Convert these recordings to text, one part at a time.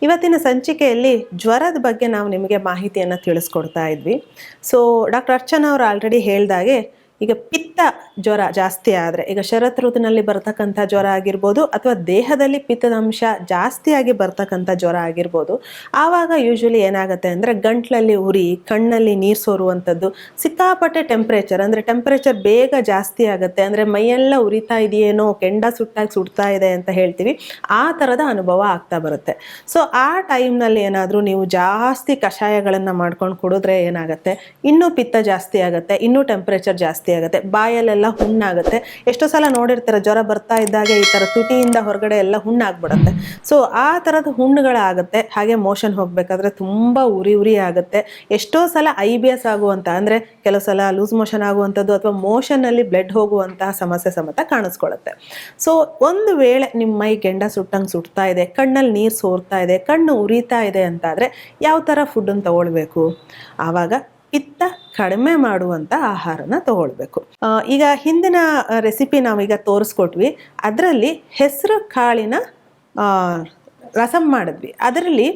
ಇವತ್ತಿನ ಸಂಚಿಕೆಯಲ್ಲಿ ಜ್ವರದ ಬಗ್ಗೆ ನಾವು ನಿಮಗೆ ಮಾಹಿತಿಯನ್ನು ತಿಳಿಸ್ಕೊಡ್ತಾ ಇದ್ವಿ. ಸೊ ಡಾಕ್ಟರ್ ಅರ್ಚನಾ ಅವರು ಆಲ್ರೆಡಿ ಹೇಳ್ದಾಗೆ ಈಗ ಪಿತ್ತ ಜ್ವರ ಜಾಸ್ತಿ ಆದರೆ, ಈಗ ಶರತ್ ಋತುವಿನಲ್ಲಿ ಬರ್ತಕ್ಕಂಥ ಜ್ವರ ಆಗಿರ್ಬೋದು ಅಥವಾ ದೇಹದಲ್ಲಿ ಪಿತ್ತದ ಅಂಶ ಜಾಸ್ತಿಯಾಗಿ ಬರ್ತಕ್ಕಂಥ ಜ್ವರ ಆಗಿರ್ಬೋದು, ಆವಾಗ ಯೂಶ್ವಲಿ ಏನಾಗುತ್ತೆ ಅಂದರೆ ಗಂಟ್ಲಲ್ಲಿ ಉರಿ, ಕಣ್ಣಲ್ಲಿ ನೀರು ಸೋರುವಂಥದ್ದು, ಸಿಕ್ಕಾಪಟ್ಟೆ ಟೆಂಪ್ರೇಚರ್ ಅಂದರೆ ಟೆಂಪ್ರೇಚರ್ ಬೇಗ ಜಾಸ್ತಿ ಆಗುತ್ತೆ, ಅಂದರೆ ಮೈಯೆಲ್ಲ ಉರಿತಾ ಇದೆಯೇನೋ, ಕೆಂಡ ಸುಡ್ತಾ ಇದೆ ಅಂತ ಹೇಳ್ತೀವಿ, ಆ ಥರದ ಅನುಭವ ಆಗ್ತಾ ಬರುತ್ತೆ. ಸೊ ಆ ಟೈಮ್ನಲ್ಲಿ ಏನಾದರೂ ನೀವು ಜಾಸ್ತಿ ಕಷಾಯಗಳನ್ನು ಮಾಡ್ಕೊಂಡು ಕುಡಿದ್ರೆ ಏನಾಗುತ್ತೆ, ಇನ್ನೂ ಪಿತ್ತ ಜಾಸ್ತಿ ಆಗುತ್ತೆ, ಇನ್ನೂ ಟೆಂಪ್ರೇಚರ್ ಜಾಸ್ತಿ ಆಗುತ್ತೆ, ಬಾಯಲ್ಲೆಲ್ಲ ಹುಣ್ಣಾಗುತ್ತೆ. ಎಷ್ಟೋ ಸಲ ನೋಡಿರ್ತಾರೆ ಜ್ವರ ಬರ್ತಾ ಇದ್ದಾಗ ಈ ಥರ ತುಟಿಯಿಂದ ಹೊರಗಡೆ ಎಲ್ಲ ಹುಣ್ಣಾಗ್ಬಿಡುತ್ತೆ. ಸೊ ಆ ಥರದ ಹುಣ್ಣುಗಳಾಗುತ್ತೆ. ಹಾಗೆ ಮೋಷನ್ ಹೋಗಬೇಕಾದ್ರೆ ತುಂಬ ಉರಿ ಆಗುತ್ತೆ. ಎಷ್ಟೋ ಸಲ IBS ಆಗುವಂಥ, ಅಂದರೆ ಕೆಲವು ಸಲ ಲೂಸ್ ಮೋಷನ್ ಆಗುವಂಥದ್ದು ಅಥವಾ ಮೋಷನ್ನಲ್ಲಿ ಬ್ಲಡ್ ಹೋಗುವಂತಹ ಸಮಸ್ಯೆ ಸಮೇತ ಕಾಣಿಸ್ಕೊಳ್ಳುತ್ತೆ. ಸೊ ಒಂದು ವೇಳೆ ನಿಮ್ಮ ಮೈ ಕೆಂಡ ಸುಡ್ತಾ ಇದೆ, ಕಣ್ಣಲ್ಲಿ ನೀರು ಸೋರ್ತಾ ಇದೆ, ಕಣ್ಣು ಉರಿತಾ ಇದೆ ಅಂತಾದರೆ ಯಾವ ಥರ ಫುಡ್ಡನ್ನು ತಗೊಳ್ಬೇಕು? ಆವಾಗ ಪಿತ್ತ ಕಡಿಮೆ ಮಾಡುವಂಥ ಆಹಾರನ ತಗೊಳ್ಬೇಕು. ಈಗ ಹಿಂದಿನ ರೆಸಿಪಿ ನಾವೀಗ ತೋರಿಸ್ಕೊಟ್ವಿ, ಅದರಲ್ಲಿ ಹೆಸರು ಕಾಳಿನ ರಸಮ್ ಮಾಡಿದ್ವಿ, ಅದರಲ್ಲಿ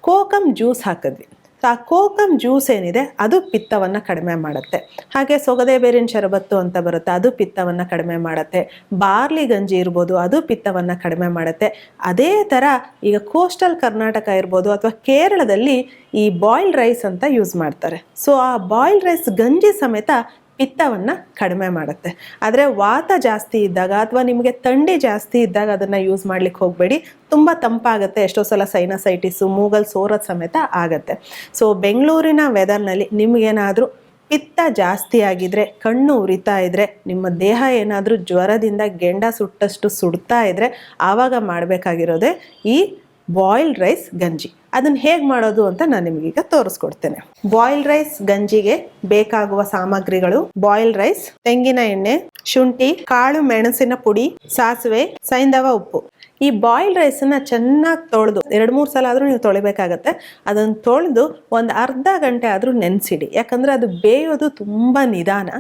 ಕೋಕಮ್ ಜ್ಯೂಸ್ ಹಾಕಿದ್ವಿ. ಆ ಕೋಕಮ್ ಜ್ಯೂಸ್ ಏನಿದೆ ಅದು ಪಿತ್ತವನ್ನು ಕಡಿಮೆ ಮಾಡುತ್ತೆ. ಹಾಗೆ ಸೊಗದೆ ಬೇರಿನ ಶರಬತ್ತು ಅಂತ ಬರುತ್ತೆ, ಅದು ಪಿತ್ತವನ್ನು ಕಡಿಮೆ ಮಾಡುತ್ತೆ. ಬಾರ್ಲಿ ಗಂಜಿ ಇರ್ಬೋದು, ಅದು ಪಿತ್ತವನ್ನು ಕಡಿಮೆ ಮಾಡುತ್ತೆ. ಅದೇ ಥರ ಈಗ ಕೋಸ್ಟಲ್ ಕರ್ನಾಟಕ ಇರ್ಬೋದು ಅಥವಾ ಕೇರಳದಲ್ಲಿ ಈ ಬಾಯ್ಲ್ಡ್ ರೈಸ್ ಅಂತ ಯೂಸ್ ಮಾಡ್ತಾರೆ. ಸೊ ಆ ಬಾಯ್ಲ್ಡ್ ರೈಸ್ ಗಂಜಿ ಸಮೇತ ಪಿತ್ತವನ್ನು ಕಡಿಮೆ ಮಾಡುತ್ತೆ. ಆದರೆ ವಾತ ಜಾಸ್ತಿ ಇದ್ದಾಗ ಅಥವಾ ನಿಮಗೆ ಥಂಡಿ ಜಾಸ್ತಿ ಇದ್ದಾಗ ಅದನ್ನು ಯೂಸ್ ಮಾಡ್ಲಿಕ್ಕೆ ಹೋಗಬೇಡಿ, ತುಂಬ ತಂಪಾಗುತ್ತೆ. ಎಷ್ಟೋ ಸಲ ಸೈನಸೈಟಿಸು, ಮೂಗಲ್ ಸೋರೋದು ಸಮೇತ ಆಗುತ್ತೆ. ಸೊ ಬೆಂಗಳೂರಿನ ವೆದರ್ನಲ್ಲಿ ನಿಮಗೇನಾದರೂ ಪಿತ್ತ ಜಾಸ್ತಿ ಆಗಿದ್ರೆ, ಕಣ್ಣು ಉರಿತಾ ಇದ್ದರೆ, ನಿಮ್ಮ ದೇಹ ಏನಾದರೂ ಜ್ವರದಿಂದ ಗೆಂಡ ಸುಟ್ಟಷ್ಟು ಸುಡ್ತಾ ಇದ್ದರೆ, ಆವಾಗ ಮಾಡಬೇಕಾಗಿರೋದೇ ಈ ಬಾಯ್ಲ್ಡ್ ರೈಸ್ ಗಂಜಿ. ಅದನ್ನು ಹೇಗೆ ಮಾಡೋದು ಅಂತ ನಾನು ನಿಮಗೀಗ ತೋರಿಸ್ಕೊಡ್ತೇನೆ. ಬಾಯ್ಲ್ಡ್ ರೈಸ್ ಗಂಜಿಗೆ ಬೇಕಾಗುವ ಸಾಮಗ್ರಿಗಳು: ಬಾಯ್ಲ್ಡ್ ರೈಸ್, ತೆಂಗಿನ ಎಣ್ಣೆ, ಶುಂಠಿ, ಕಾಳು ಮೆಣಸಿನ ಪುಡಿ, ಸಾಸಿವೆ, ಸೈಂಧವ, ಉಪ್ಪು. ಈ ಬಾಯ್ಲ್ಡ್ ರೈಸನ್ನು ಚೆನ್ನಾಗಿ ತೊಳೆದು 2-3 ಸಲ ಆದರೂ ನೀವು ತೊಳಿಬೇಕಾಗತ್ತೆ. ಅದನ್ನು ತೊಳೆದು ಒಂದು ಅರ್ಧ ಗಂಟೆ ಆದರೂ ನೆನೆಸಿಡಿ, ಯಾಕಂದರೆ ಅದು ಬೇಯೋದು ತುಂಬ ನಿಧಾನ.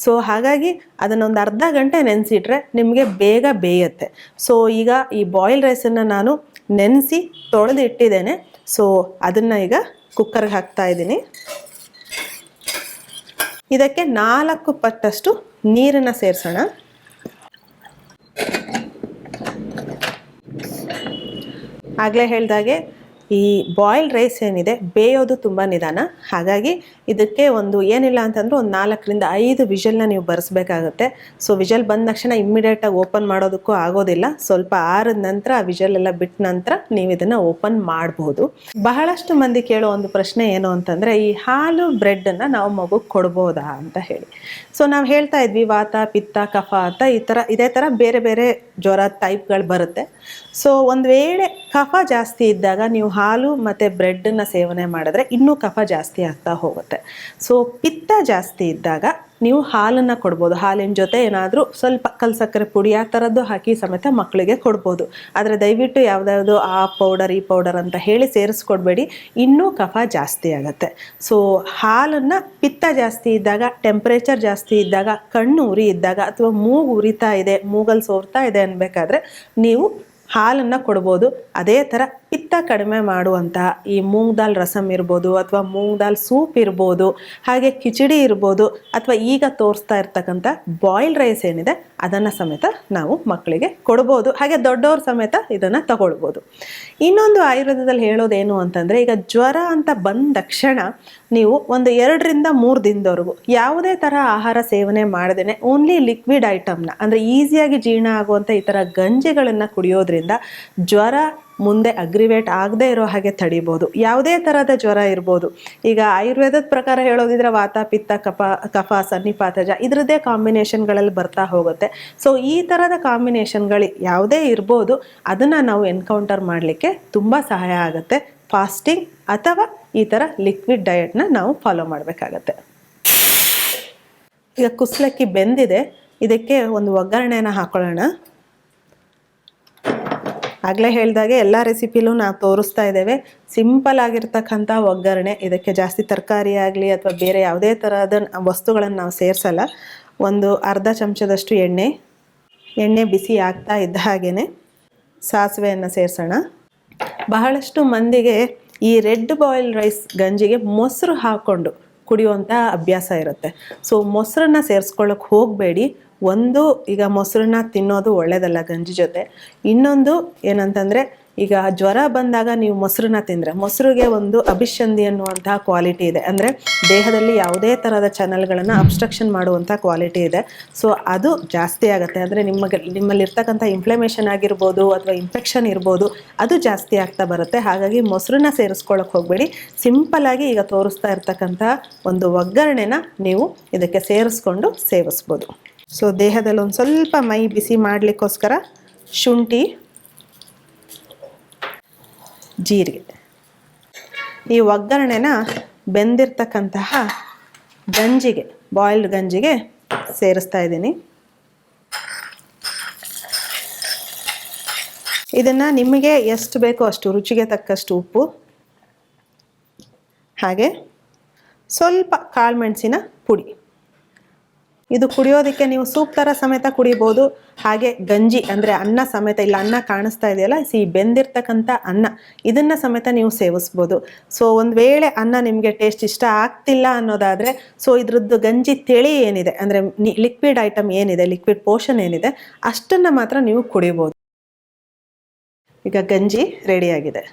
ಸೊ ಹಾಗಾಗಿ ಅದನ್ನೊಂದು ಅರ್ಧ ಗಂಟೆ ನೆನೆಸಿಟ್ರೆ ನಿಮಗೆ ಬೇಗ ಬೇಯುತ್ತೆ. ಸೊ ಈಗ ಈ ಬಾಯ್ಲ್ಡ್ ರೈಸನ್ನು ನಾನು ನೆನೆಸಿ ತೊಳೆದು ಇಟ್ಟಿದ್ದೇನೆ. ಸೊ ಅದನ್ನು ಈಗ ಕುಕ್ಕರ್ಗೆ ಹಾಕ್ತಾ ಇದ್ದೀನಿ. ಇದಕ್ಕೆ 4 ಪಟ್ಟಷ್ಟು ನೀರನ್ನು ಸೇರಿಸೋಣ. ಆಗಲೇ ಹೇಳ್ದಾಗೆ ಈ ಬಾಯ್ಲ್ಡ್ ರೈಸ್ ಏನಿದೆ ಬೇಯೋದು ತುಂಬ ನಿಧಾನ. ಹಾಗಾಗಿ ಇದಕ್ಕೆ ಏನಿಲ್ಲ ಅಂತಂದ್ರೆ ಒಂದು 4-5 ವಿಷಲ್ನ ನೀವು ಬರೆಸ್ಬೇಕಾಗುತ್ತೆ. ಸೊ ವಿಷಲ್ ಬಂದ ತಕ್ಷಣ ಇಮ್ಮಿಡಿಯೇಟಾಗಿ ಓಪನ್ ಮಾಡೋದಕ್ಕೂ ಆಗೋದಿಲ್ಲ. ಸ್ವಲ್ಪ ಆರಿದ ನಂತರ ಆ ವಿಷಲ್ ಎಲ್ಲ ಬಿಟ್ಟ ನಂತರ ನೀವು ಇದನ್ನು ಓಪನ್ ಮಾಡ್ಬೋದು. ಬಹಳಷ್ಟು ಮಂದಿ ಕೇಳೋ ಒಂದು ಪ್ರಶ್ನೆ ಏನು ಅಂತಂದರೆ, ಈ ಹಾಲು ಬ್ರೆಡ್ಡನ್ನು ನಾವು ಮಗುಗೆ ಕೊಡ್ಬೋದಾ ಅಂತ ಹೇಳಿ. ಸೊ ನಾವು ಹೇಳ್ತಾ ಇದ್ವಿ ವಾತ, ಪಿತ್ತ, ಕಫ ಅಂತ ಇದೇ ಥರ ಬೇರೆ ಬೇರೆ ಜ್ವರ ಟೈಪ್ಗಳು ಬರುತ್ತೆ. ಸೊ ಒಂದು ವೇಳೆ ಕಫ ಜಾಸ್ತಿ ಇದ್ದಾಗ ನೀವು ಹಾಲು ಮತ್ತು ಬ್ರೆಡ್ಡನ್ನು ಸೇವನೆ ಮಾಡಿದ್ರೆ ಇನ್ನೂ ಕಫ ಜಾಸ್ತಿ ಆಗ್ತಾ ಹೋಗುತ್ತೆ. ಸೊ ಪಿತ್ತ ಜಾಸ್ತಿ ಇದ್ದಾಗ ನೀವು ಹಾಲನ್ನು ಕೊಡ್ಬೋದು. ಹಾಲಿನ ಜೊತೆ ಏನಾದರೂ ಸ್ವಲ್ಪ ಕಲ್ಸಕ್ಕರೆ ಪುಡಿ ಆ ಥರದ್ದು ಹಾಕಿ ಸಮೇತ ಮಕ್ಕಳಿಗೆ ಕೊಡ್ಬೋದು. ಆದರೆ ದಯವಿಟ್ಟು ಯಾವುದಾದ್ರು ಆ ಪೌಡರ್ ಈ ಪೌಡರ್ ಅಂತ ಹೇಳಿ ಸೇರಿಸ್ಕೊಡ್ಬೇಡಿ, ಇನ್ನೂ ಕಫ ಜಾಸ್ತಿ ಆಗುತ್ತೆ. ಸೊ ಹಾಲನ್ನು ಪಿತ್ತ ಜಾಸ್ತಿ ಇದ್ದಾಗ, ಟೆಂಪ್ರೇಚರ್ ಜಾಸ್ತಿ ಇದ್ದಾಗ, ಕಣ್ಣು ಉರಿ ಇದ್ದಾಗ ಅಥವಾ ಮೂಗು ಉರಿತಾ ಇದೆ, ಮೂಗಲ್ಲಿ ಸೋರ್ತಾ ಇದೆ ಅನ್ಬೇಕಾದ್ರೆ ನೀವು ಹಾಲನ್ನು ಕೊಡ್ಬೋದು. ಅದೇ ಥರ ಪಿತ್ತ ಕಡಿಮೆ ಮಾಡುವಂತಹ ಈ ಮೂಂಗ್ ದಾಲ್ ರಸಮ್ ಇರ್ಬೋದು ಅಥವಾ ಮೂಂಗ್ ದಾಲ್ ಸೂಪ್ ಇರ್ಬೋದು, ಹಾಗೆ ಕಿಚಡಿ ಇರ್ಬೋದು, ಅಥವಾ ಈಗ ತೋರಿಸ್ತಾ ಇರ್ತಕ್ಕಂಥ ಬಾಯ್ಲ್ಡ್ ರೈಸ್ ಏನಿದೆ ಅದನ್ನು ಸಮೇತ ನಾವು ಮಕ್ಕಳಿಗೆ ಕೊಡ್ಬೋದು. ಹಾಗೆ ದೊಡ್ಡವ್ರ ಸಮೇತ ಇದನ್ನು ತಗೊಳ್ಬೋದು. ಇನ್ನೊಂದು ಆಯುರ್ವೇದದಲ್ಲಿ ಹೇಳೋದೇನು ಅಂತಂದರೆ, ಈಗ ಜ್ವರ ಅಂತ ಬಂದ ತಕ್ಷಣ ನೀವು ಒಂದು 2-3 ದಿನದವರೆಗೂ ಯಾವುದೇ ಥರ ಆಹಾರ ಸೇವನೆ ಮಾಡದೇನೆ ಓನ್ಲಿ ಲಿಕ್ವಿಡ್ ಐಟಮ್ನ, ಅಂದರೆ ಈಸಿಯಾಗಿ ಜೀರ್ಣ ಆಗುವಂಥ ಈ ಥರ ಗಂಜಿಗಳನ್ನು ಕುಡಿಯೋದ್ರಿಂದ ಜ್ವರ ಮುಂದೆ ಅಗ್ರಿವೇಟ್ ಆಗದೆ ಇರೋ ಹಾಗೆ ತಡಿಬೋದು. ಯಾವುದೇ ಥರದ ಜ್ವರ ಇರ್ಬೋದು. ಈಗ ಆಯುರ್ವೇದದ ಪ್ರಕಾರ ಹೇಳೋದಿದ್ರೆ ವಾತ, ಪಿತ್ತ, ಕಫ, ಸನ್ನಿಪಾತಜ ಇದರದ್ದೇ ಕಾಂಬಿನೇಷನ್ಗಳಲ್ಲಿ ಬರ್ತಾ ಹೋಗುತ್ತೆ. ಸೊ ಈ ಥರದ ಕಾಂಬಿನೇಷನ್ಗಳು ಯಾವುದೇ ಇರ್ಬೋದು, ಅದನ್ನು ನಾವು ಎನ್ಕೌಂಟರ್ ಮಾಡಲಿಕ್ಕೆ ತುಂಬ ಸಹಾಯ ಆಗುತ್ತೆ. ಫಾಸ್ಟಿಂಗ್ ಅಥವಾ ಈ ಥರ ಲಿಕ್ವಿಡ್ ಡಯಟ್ನ ನಾವು ಫಾಲೋ ಮಾಡಬೇಕಾಗತ್ತೆ. ಈಗ ಕುಸ್ಲಕ್ಕಿ ಬೆಂದಿದೆ, ಇದಕ್ಕೆ ಒಂದು ಒಗ್ಗರಣೆನ ಹಾಕೊಳ್ಳೋಣ. ಆಗಲೇ ಹೇಳಿದಾಗೆ ಎಲ್ಲ ರೆಸಿಪಿಲೂ ನಾವು ತೋರಿಸ್ತಾ ಇದ್ದೇವೆ ಸಿಂಪಲ್ ಆಗಿರ್ತಕ್ಕಂಥ ಒಗ್ಗರಣೆ. ಇದಕ್ಕೆ ಜಾಸ್ತಿ ತರಕಾರಿ ಆಗಲಿ ಅಥವಾ ಬೇರೆ ಯಾವುದೇ ಥರದ ವಸ್ತುಗಳನ್ನು ನಾವು ಸೇರಿಸಲ್ಲ. ಒಂದು ಅರ್ಧ ಚಮಚದಷ್ಟು ಎಣ್ಣೆ ಬಿಸಿ ಆಗ್ತಾ ಇದ್ದ ಹಾಗೇ ಸಾಸಿವೆಯನ್ನು ಸೇರಿಸೋಣ. ಬಹಳಷ್ಟು ಮಂದಿಗೆ ಈ ರೆಡ್ ಬಾಯ್ಲ್ ರೈಸ್ ಗಂಜಿಗೆ ಮೊಸರು ಹಾಕ್ಕೊಂಡು ಕುಡಿಯುವಂಥ ಅಭ್ಯಾಸ ಇರುತ್ತೆ. ಸೊ ಮೊಸರನ್ನ ಸೇರಿಸ್ಕೊಳ್ಳೋಕೆ ಹೋಗಬೇಡಿ. ಒಂದು, ಈಗ ಮೊಸರನ್ನ ತಿನ್ನೋದು ಒಳ್ಳೆಯದಲ್ಲ ಗಂಜಿ ಜೊತೆ. ಇನ್ನೊಂದು ಏನಂತಂದರೆ, ಈಗ ಜ್ವರ ಬಂದಾಗ ನೀವು ಮೊಸರನ್ನ ತಿಂದರೆ, ಮೊಸರಿಗೆ ಒಂದು ಅಭಿಷಂಧಿ ಅನ್ನುವಂತಹ ಕ್ವಾಲಿಟಿ ಇದೆ. ಅಂದರೆ ದೇಹದಲ್ಲಿ ಯಾವುದೇ ಥರದ ಚಾನಲ್ಗಳನ್ನು ಅಬ್ಸ್ಟ್ರಕ್ಷನ್ ಮಾಡುವಂಥ ಕ್ವಾಲಿಟಿ ಇದೆ. ಸೊ ಅದು ಜಾಸ್ತಿ ಆಗುತ್ತೆ. ಅಂದರೆ ನಿಮ್ಮಲ್ಲಿರ್ತಕ್ಕಂಥ ಇನ್ಫ್ಲಮೇಷನ್ ಆಗಿರ್ಬೋದು ಅಥವಾ ಇನ್ಫೆಕ್ಷನ್ ಇರ್ಬೋದು, ಅದು ಜಾಸ್ತಿ ಆಗ್ತಾ ಬರುತ್ತೆ. ಹಾಗಾಗಿ ಮೊಸರನ್ನ ಸೇರಿಸ್ಕೊಳ್ಳೋಕೆ ಹೋಗಬೇಡಿ. ಸಿಂಪಲ್ಲಾಗಿ ಈಗ ತೋರಿಸ್ತಾ ಇರ್ತಕ್ಕಂಥ ಒಂದು ಒಗ್ಗರಣೆನ ನೀವು ಇದಕ್ಕೆ ಸೇರಿಸ್ಕೊಂಡು ಸೇವಿಸ್ಬೋದು. ಸೊ ದೇಹದಲ್ಲಿ ಒಂದು ಸ್ವಲ್ಪ ಮೈ ಬಿಸಿ ಮಾಡಲಿಕ್ಕೋಸ್ಕರ ಶುಂಠಿ, ಜೀರಿಗೆ, ಈ ಒಗ್ಗರಣೆನ ಬೆಂದಿರ್ತಕ್ಕಂತಹ ಗಂಜಿಗೆ, ಬಾಯ್ಲ್ಡ್ ಗಂಜಿಗೆ ಸೇರಿಸ್ತಾ ಇದ್ದೀನಿ. ಇದನ್ನು ನಿಮಗೆ ಎಷ್ಟು ಬೇಕೋ ಅಷ್ಟು ರುಚಿಗೆ ತಕ್ಕಷ್ಟು ಉಪ್ಪು, ಹಾಗೆ ಸ್ವಲ್ಪ ಕಾಳುಮೆಣಸಿನ ಪುಡಿ. ಇದು ಕುಡಿಯೋದಕ್ಕೆ ನೀವು ಸೂಪ್ ಥರ ಸಮೇತ ಕುಡಿಬೋದು. ಹಾಗೆ ಗಂಜಿ ಅಂದರೆ ಅನ್ನ ಸಮೇತ, ಇಲ್ಲ ಅನ್ನ ಕಾಣಿಸ್ತಾ ಇದೆಯಲ್ಲ, ಬೆಂದಿರ್ತಕ್ಕಂಥ ಅನ್ನ, ಇದನ್ನು ಸಮೇತ ನೀವು ಸೇವಿಸ್ಬೋದು. ಸೊ ಒಂದು ವೇಳೆ ಅನ್ನ ನಿಮಗೆ ಟೇಸ್ಟ್ ಇಷ್ಟ ಆಗ್ತಿಲ್ಲ ಅನ್ನೋದಾದರೆ, ಸೊ ಇದ್ರದ್ದು ಗಂಜಿ ತಿಳಿ ಏನಿದೆ, ಅಂದರೆ ಲಿಕ್ವಿಡ್ ಐಟಮ್ ಏನಿದೆ, ಲಿಕ್ವಿಡ್ ಪೋರ್ಷನ್ ಏನಿದೆ, ಅಷ್ಟನ್ನು ಮಾತ್ರ ನೀವು ಕುಡಿಬೋದು. ಈಗ ಗಂಜಿ ರೆಡಿಯಾಗಿದೆ.